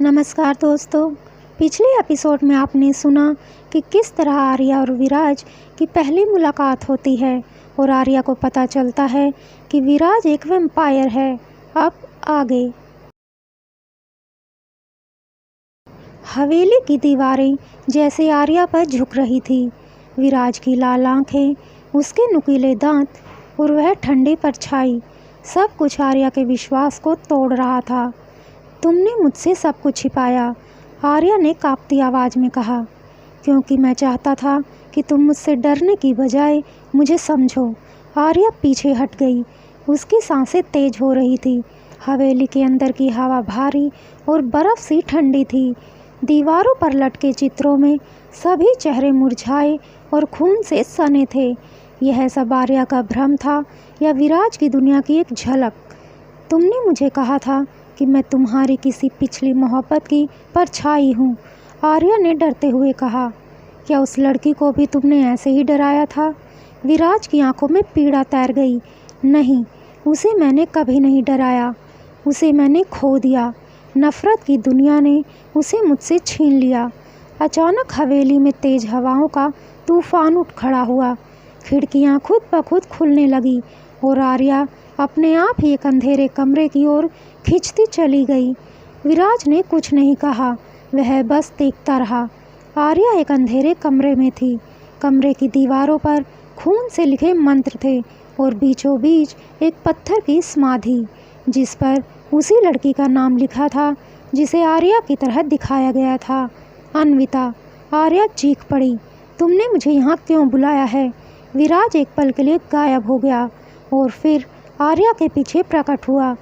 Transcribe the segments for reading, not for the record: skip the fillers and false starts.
नमस्कार दोस्तों। पिछले एपिसोड में आपने सुना कि किस तरह आर्या और विराज की पहली मुलाकात होती है और आर्या को पता चलता है कि विराज एक वैम्पायर है। अब आगे। हवेली की दीवारें जैसे आर्या पर झुक रही थी। विराज की लाल आंखें, उसके नुकीले दांत और वह ठंडी परछाई, सब कुछ आर्या के विश्वास को तोड़ रहा था। तुमने मुझसे सब कुछ छिपाया, आर्या ने कांपती आवाज़ में कहा, क्योंकि मैं चाहता था कि तुम मुझसे डरने की बजाय मुझे समझो। आर्या पीछे हट गई, उसकी सांसें तेज हो रही थी। हवेली के अंदर की हवा भारी और बर्फ़ सी ठंडी थी। दीवारों पर लटके चित्रों में सभी चेहरे मुरझाए और खून से सने थे। यह सब आर्या का भ्रम था या विराज की दुनिया की एक झलक? तुमने मुझे कहा था कि मैं तुम्हारी किसी पिछली मोहब्बत की परछाई हूँ, आर्या ने डरते हुए कहा। क्या उस लड़की को भी तुमने ऐसे ही डराया था? विराज की आंखों में पीड़ा तैर गई। नहीं, उसे मैंने कभी नहीं डराया, उसे मैंने खो दिया। नफ़रत की दुनिया ने उसे मुझसे छीन लिया। अचानक हवेली में तेज़ हवाओं का तूफान उठ खड़ा हुआ। खिड़कियाँ खुद ब खुद खुलने लगी और आर्या अपने आप ही एक अंधेरे कमरे की ओर खिंचती चली गई। विराज ने कुछ नहीं कहा, वह बस देखता रहा। आर्या एक अंधेरे कमरे में थी। कमरे की दीवारों पर खून से लिखे मंत्र थे और बीचों बीच एक पत्थर की समाधि, जिस पर उसी लड़की का नाम लिखा था जिसे आर्या की तरह दिखाया गया था, अन्विता। आर्या चीख पड़ी, तुमने मुझे यहाँ क्यों बुलाया है? विराज एक पल के लिए गायब हो गया और फिर आर्या के पीछे प्रकट हुआ।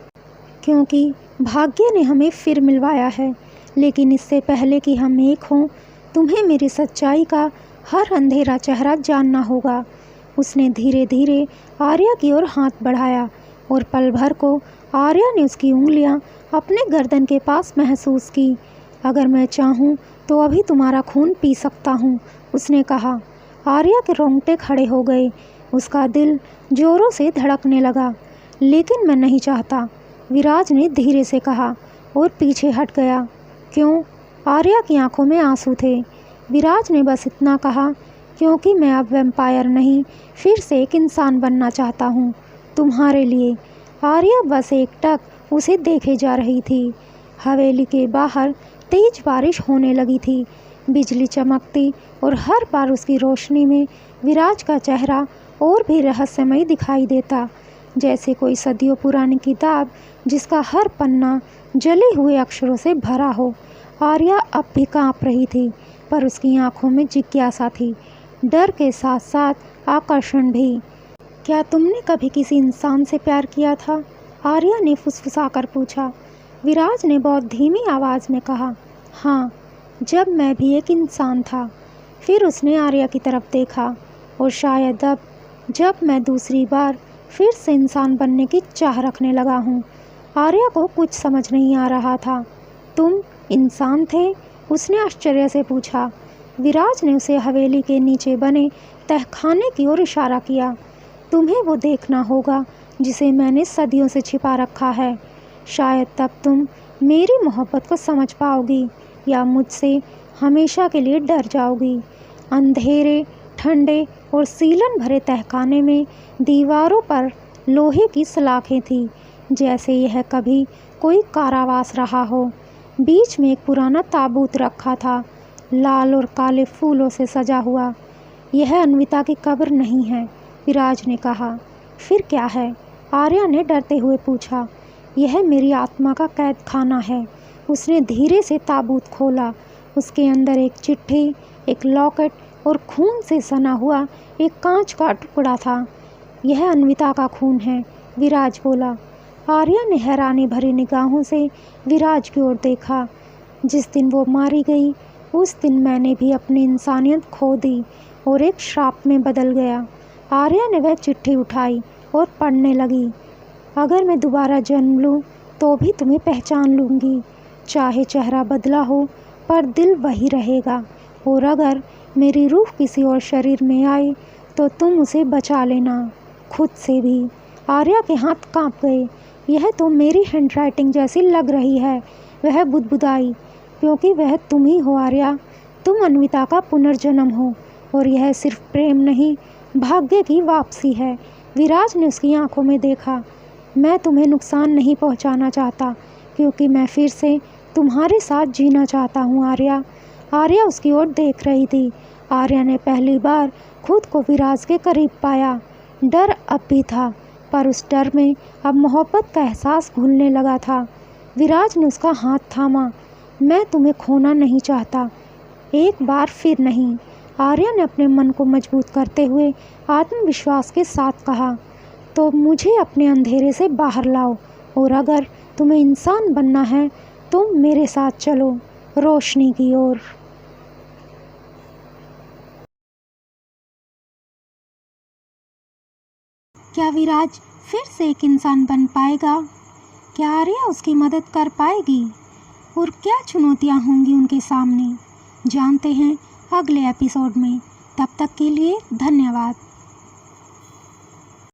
क्योंकि भाग्य ने हमें फिर मिलवाया है, लेकिन इससे पहले कि हम एक हों, तुम्हें मेरी सच्चाई का हर अंधेरा चेहरा जानना होगा। उसने धीरे धीरे आर्या की ओर हाथ बढ़ाया और पल भर को आर्या ने उसकी उंगलियां अपने गर्दन के पास महसूस की। अगर मैं चाहूँ तो अभी तुम्हारा खून पी सकता हूँ, उसने कहा। आर्या के रोंगटे खड़े हो गए, उसका दिल जोरों से धड़कने लगा। लेकिन मैं नहीं चाहता, विराज ने धीरे से कहा और पीछे हट गया। क्यों? आर्या की आंखों में आंसू थे। विराज ने बस इतना कहा, क्योंकि मैं अब वैम्पायर नहीं, फिर से एक इंसान बनना चाहता हूँ, तुम्हारे लिए। आर्या बस एकटक उसे देखे जा रही थी। हवेली के बाहर तेज बारिश होने लगी थी, बिजली चमकती और हर बार उसकी रोशनी में विराज का चेहरा और भी रहस्यमय दिखाई देता, जैसे कोई सदियों पुरानी किताब जिसका हर पन्ना जले हुए अक्षरों से भरा हो। आर्या अब भी कांप रही थी, पर उसकी आंखों में जिज्ञासा थी, डर के साथ साथ आकर्षण भी। क्या तुमने कभी किसी इंसान से प्यार किया था? आर्या ने फुसफुसाकर पूछा। विराज ने बहुत धीमी आवाज़ में कहा, हाँ, जब मैं भी एक इंसान था। फिर उसने आर्या की तरफ देखा, और शायद अब जब मैं दूसरी बार फिर से इंसान बनने की चाह रखने लगा हूँ। आर्या को कुछ समझ नहीं आ रहा था। तुम इंसान थे? उसने आश्चर्य से पूछा। विराज ने उसे हवेली के नीचे बने तहखाने की ओर इशारा किया। तुम्हें वो देखना होगा जिसे मैंने सदियों से छिपा रखा है। शायद तब तुम मेरी मोहब्बत को समझ पाओगी, या मुझसे हमेशा के लिए डर जाओगी। अंधेरे, ठंडे और सीलन भरे तहखाने में दीवारों पर लोहे की सलाखें थीं, जैसे यह कभी कोई कारावास रहा हो। बीच में एक पुराना ताबूत रखा था, लाल और काले फूलों से सजा हुआ। यह अन्विता की कब्र नहीं है, विराज ने कहा। फिर क्या है? आर्या ने डरते हुए पूछा। यह मेरी आत्मा का कैद खाना है। उसने धीरे से ताबूत खोला। उसके अंदर एक चिट्ठी, एक लॉकेट और खून से सना हुआ एक कांच का टुकड़ा था। यह अन्विता का खून है, विराज बोला। आर्या ने हैरानी भरी निगाहों से विराज की ओर देखा। जिस दिन वो मारी गई, उस दिन मैंने भी अपनी इंसानियत खो दी और एक श्राप में बदल गया। आर्या ने वह चिट्ठी उठाई और पढ़ने लगी। अगर मैं दोबारा जन्म लूँ तो भी तुम्हें पहचान लूँगी, चाहे चेहरा बदला हो पर दिल वही रहेगा। और अगर मेरी रूह किसी और शरीर में आए तो तुम उसे बचा लेना, खुद से भी। आर्या के हाथ कांप गए। यह तो मेरी हैंडराइटिंग जैसी लग रही है, वह बुदबुदाई। क्योंकि वह तुम ही हो आर्या। तुम अन्विता का पुनर्जन्म हो और यह सिर्फ प्रेम नहीं, भाग्य की वापसी है। विराज ने उसकी आंखों में देखा। मैं तुम्हें नुकसान नहीं पहुंचाना चाहता, क्योंकि मैं फिर से तुम्हारे साथ जीना चाहता हूँ आर्या। आर्या उसकी ओर देख रही थी। आर्या ने पहली बार खुद को विराज के करीब पाया। डर अब भी था, पर उस डर में अब मोहब्बत का एहसास घुलने लगा था। विराज ने उसका हाथ थामा। मैं तुम्हें खोना नहीं चाहता, एक बार फिर नहीं। आर्या ने अपने मन को मजबूत करते हुए आत्मविश्वास के साथ कहा, तो मुझे अपने अंधेरे से बाहर लाओ, और अगर तुम्हें इंसान बनना है तो मेरे साथ चलो रोशनी की ओर। क्या विराज फिर से एक इंसान बन पाएगा? क्या आर्या उसकी मदद कर पाएगी? और क्या चुनौतियां होंगी उनके सामने? जानते हैं अगले एपिसोड में। तब तक के लिए धन्यवाद।